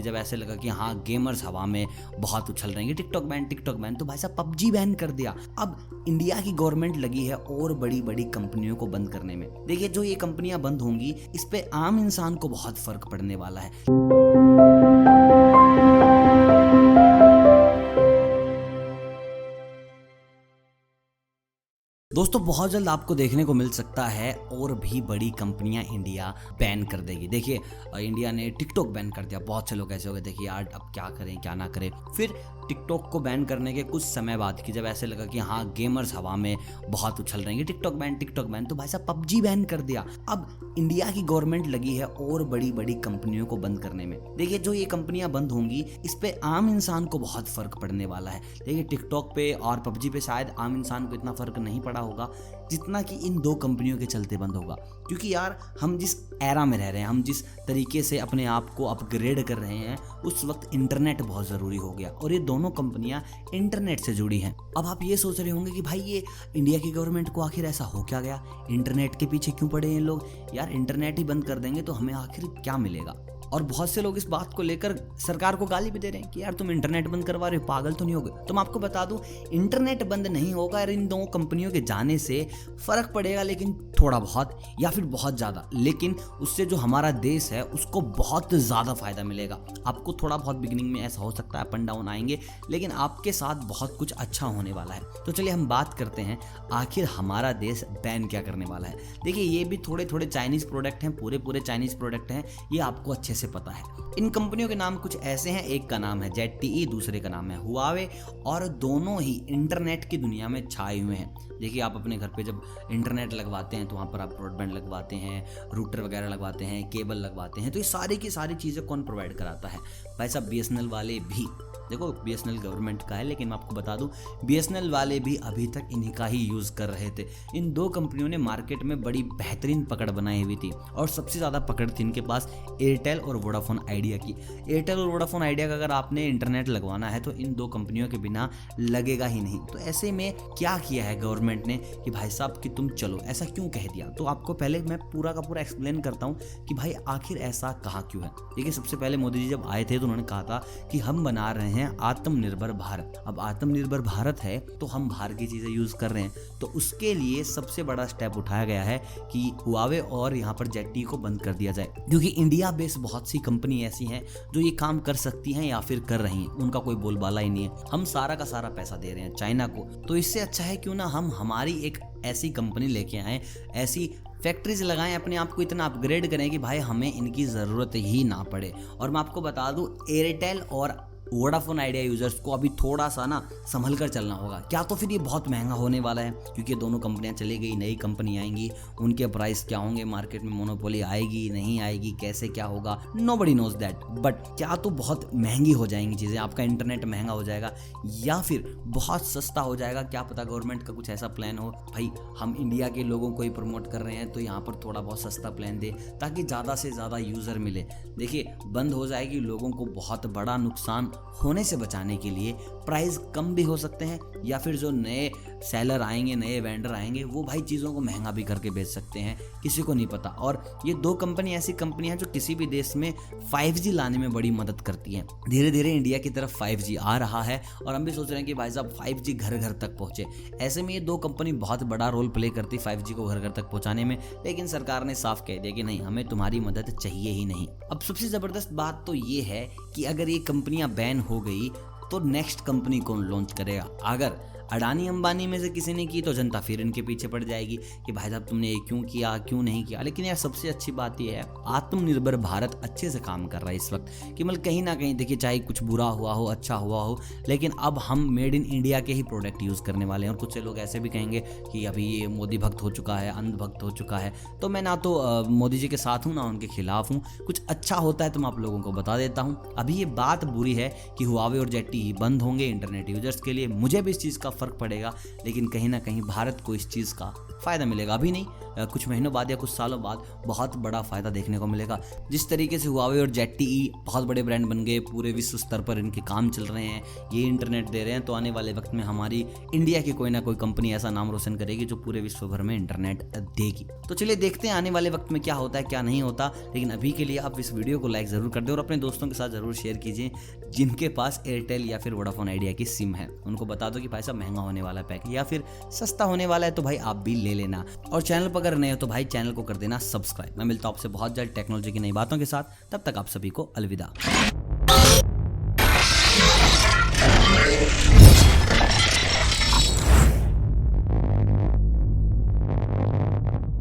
जब ऐसे लगा कि हाँ गेमर्स हवा में बहुत उछल रहे हैं, टिकटॉक बैन, तो भाई साहब पबजी बैन कर दिया। अब इंडिया की गवर्नमेंट लगी है और बड़ी बड़ी कंपनियों को बंद करने में। देखिए जो ये कंपनियां बंद होंगी इस पे आम इंसान को बहुत फर्क पड़ने वाला है। दोस्तों बहुत जल्द आपको देखने को मिल सकता है और भी बड़ी कंपनियां इंडिया बैन कर देगी। देखिए इंडिया ने टिकटॉक बैन कर दिया, बहुत से लोग ऐसे हो गए देखिए यार अब क्या करें क्या ना करें। फिर टिकटॉक को बैन करने के कुछ समय बाद कि जब ऐसे लगा कि हाँ गेमर्स हवा में बहुत उछल रहे हैं, टिकटॉक बैन, तो भाई साहब पबजी बैन कर दिया। अब इंडिया की गवर्नमेंट लगी है और बड़ी बड़ी कंपनियों को बंद करने में। देखिए जो ये कंपनियां बंद होंगी इस पे आम इंसान को बहुत फर्क पड़ने वाला है। देखिए टिकटॉक पे और पबजी पे शायद आम इंसान को इतना फर्क नहीं पड़ा होगा जितना कि इन दो कंपनियों के चलते बंद होगा। क्योंकि यार हम जिस एरा में रह रहे हैं, हम जिस तरीके से अपने आप को अपग्रेड कर रहे हैं, उस वक्त इंटरनेट बहुत ज़रूरी हो गया और ये दोनों कंपनियां इंटरनेट से जुड़ी हैं। अब आप ये सोच रहे होंगे कि भाई ये इंडिया की गवर्नमेंट को आखिर ऐसा हो क्या गया, इंटरनेट के पीछे क्यों पड़े हैं लोग। यार इंटरनेट ही बंद कर देंगे तो हमें आखिर क्या मिलेगा। और बहुत से लोग इस बात को लेकर सरकार को गाली भी दे रहे हैं कि यार तुम इंटरनेट बंद करवा रहे हो, पागल तो नहीं हो गए। तो मैं आपको बता दूं इंटरनेट बंद नहीं होगा और इन दो कंपनियों के जाने से फर्क पड़ेगा, लेकिन थोड़ा बहुत या फिर बहुत ज़्यादा, लेकिन उससे जो हमारा देश है उसको बहुत ज़्यादा फायदा मिलेगा। आपको थोड़ा बहुत बिगिनिंग में ऐसा हो सकता है, अप एंड डाउन आएंगे, लेकिन आपके साथ बहुत कुछ अच्छा होने वाला है। तो चलिए हम बात करते हैं आखिर हमारा देश बैन क्या करने वाला है। देखिए ये भी थोड़े थोड़े चाइनीज़ प्रोडक्ट हैं, पूरे चाइनीज़ प्रोडक्ट हैं, ये आपको अच्छे से पता है। इन कंपनियों के नाम कुछ ऐसे हैं, एक का नाम है ZTE, दूसरे का नाम है हुआवे, और दोनों ही इंटरनेट की दुनिया में छाए हुए हैं। देखिए आप अपने घर पे जब इंटरनेट लगवाते हैं तो वहाँ पर आप ब्रॉडबैंड लगवाते हैं, रूटर वगैरह लगवाते हैं, केबल लगवाते हैं, तो ये सारी की सारी चीज़ें कौन प्रोवाइड कराता है भाई साहब? BSNL वाले भी। देखो BSNL गवर्नमेंट का है, लेकिन मैं आपको बता दूं BSNL वाले भी अभी तक इन्हीं का ही यूज़ कर रहे थे। इन दो कंपनियों ने मार्केट में बड़ी बेहतरीन पकड़ बनाई हुई थी और सबसे ज़्यादा पकड़ थी इनके पास एयरटेल और वोडाफोन आइडिया की। एयरटेल और वोडाफोन आइडिया का अगर आपने इंटरनेट लगवाना है तो इन दो कंपनियों के बिना लगेगा ही नहीं। तो ऐसे में क्या किया है गवर्नमेंट ने कि भाई साहब कि तुम चलो, ऐसा क्यों कह दिया? तो आपको पहले मैं पूरा का पूरा एक्सप्लेन करता हूँ कि भाई आखिर ऐसा कहा क्यों है। देखिए सबसे पहले मोदी जी जब आए थे तो उन्होंने कहा था कि हम बना रहे हैं आत्मनिर्भर भारत। अब आत्मनिर्भर भारत है तो हम बाहर की चीज़ें यूज़ कर रहे हैं, तो उसके लिए सबसे बड़ा स्टेप उठाया गया है कि हुआवे और यहाँ पर ZTE को बंद कर दिया जाए। क्योंकि इंडिया बेस्ड बहुत सी कंपनी ऐसी हैं जो ये काम कर सकती हैं या फिर कर रही हैं, उनका कोई बोलबाला ही नहीं है। हम सारा का सारा पैसा दे रहे हैं चाइना को, तो इससे अच्छा है क्यों ना हम हमारी एक ऐसी कंपनी लेके आएँ, ऐसी फैक्ट्रीज लगाएं, अपने आप को इतना अपग्रेड करें कि भाई हमें इनकी ज़रूरत ही ना पड़े। और मैं आपको बता दूं एयरटेल और वोडाफोन आइडिया यूजर्स को अभी थोड़ा सा ना संभल कर चलना होगा। क्या तो फिर ये बहुत महंगा होने वाला है, क्योंकि दोनों कंपनियां चली गई, नई कंपनी आएंगी, उनके प्राइस क्या होंगे, मार्केट में मोनोपोली आएगी नहीं आएगी, कैसे क्या होगा, नोबडी नोज दैट। बट क्या तो बहुत महंगी हो जाएंगी चीज़ें, आपका इंटरनेट महंगा हो जाएगा या फिर बहुत सस्ता हो जाएगा, क्या पता गवर्नमेंट का कुछ ऐसा प्लान हो, भाई हम इंडिया के लोगों को ही प्रमोट कर रहे हैं तो यहाँ पर थोड़ा बहुत सस्ता प्लान दे ताकि ज़्यादा से ज़्यादा यूज़र मिले। देखिए बंद हो जाएगी, लोगों को बहुत बड़ा नुकसान होने से बचाने के लिए प्राइस कम भी हो सकते हैं, या फिर जो नए सेलर आएंगे, नए वेंडर आएंगे, वो भाई चीज़ों को महंगा भी करके बेच सकते हैं, किसी को नहीं पता। और ये दो कंपनी ऐसी कंपनी है जो किसी भी देश में 5G लाने में बड़ी मदद करती हैं। धीरे धीरे इंडिया की तरफ 5G आ रहा है और हम भी सोच रहे हैं कि भाई साहब 5G घर घर तक पहुंचे। ऐसे में ये दो कंपनी बहुत बड़ा रोल प्ले करती 5G को घर घर तक पहुंचाने में, लेकिन सरकार ने साफ कह दिया कि नहीं, हमें तुम्हारी मदद चाहिए ही नहीं। अब सबसे ज़बरदस्त बात तो ये है कि अगर ये कंपनियां बैन हो गई तो नेक्स्ट कंपनी कौन लॉन्च करेगा? अगर अडानी अंबानी में से किसी ने की तो जनता फिर इनके पीछे पड़ जाएगी कि भाई साहब तुमने ये क्यों किया, क्यों नहीं किया। लेकिन यार सबसे अच्छी बात यह है आत्मनिर्भर भारत अच्छे से काम कर रहा है इस वक्त, कि मतलब कहीं ना कहीं देखिए चाहे कुछ बुरा हुआ हो अच्छा हुआ हो, लेकिन अब हम मेड इन इंडिया के ही प्रोडक्ट यूज़ करने वाले हैं। और कुछ से लोग ऐसे भी कहेंगे कि अभी ये मोदी भक्त हो चुका है, अंधभक्त हो चुका है, तो मैं ना तो मोदी जी के साथ हूँ ना उनके खिलाफ हूँ। कुछ अच्छा होता है तो मैं आप लोगों को बता देता हूँ। अभी ये बात बुरी है कि हुआवे और ZTE बंद होंगे इंटरनेट यूजर्स के लिए, मुझे भी इस चीज़ का फ़र्क पड़ेगा, लेकिन कहीं ना कहीं भारत को इस चीज़ का फ़ायदा मिलेगा। अभी नहीं, कुछ महीनों बाद या कुछ सालों बाद बहुत बड़ा फ़ायदा देखने को मिलेगा। जिस तरीके से हुआवे और ZTE बहुत बड़े ब्रांड बन गए, पूरे विश्व स्तर पर इनके काम चल रहे हैं, ये इंटरनेट दे रहे हैं, तो आने वाले वक्त में हमारी इंडिया की कोई ना कोई कंपनी ऐसा नाम रोशन करेगी जो पूरे विश्व भर में इंटरनेट देगी। तो चलिए देखते हैं आने वाले वक्त में क्या होता है क्या नहीं होता, लेकिन अभी के लिए आप इस वीडियो को लाइक ज़रूर कर दें और अपने दोस्तों के साथ ज़रूर शेयर कीजिए जिनके पास एयरटेल या फिर वोडाफोन आइडिया की सिम है। उनको बता दो कि भाई साहब महंगा होने वाला पैक या फिर सस्ता होने वाला है, तो भाई आप भी ले लेना। और चैनल पर अगर नए हो तो भाई चैनल को कर देना सब्सक्राइब। मैं मिलता हूं आपसे बहुत जल्द टेक्नोलॉजी की नई बातों के साथ, तब तक आप सभी को अलविदा।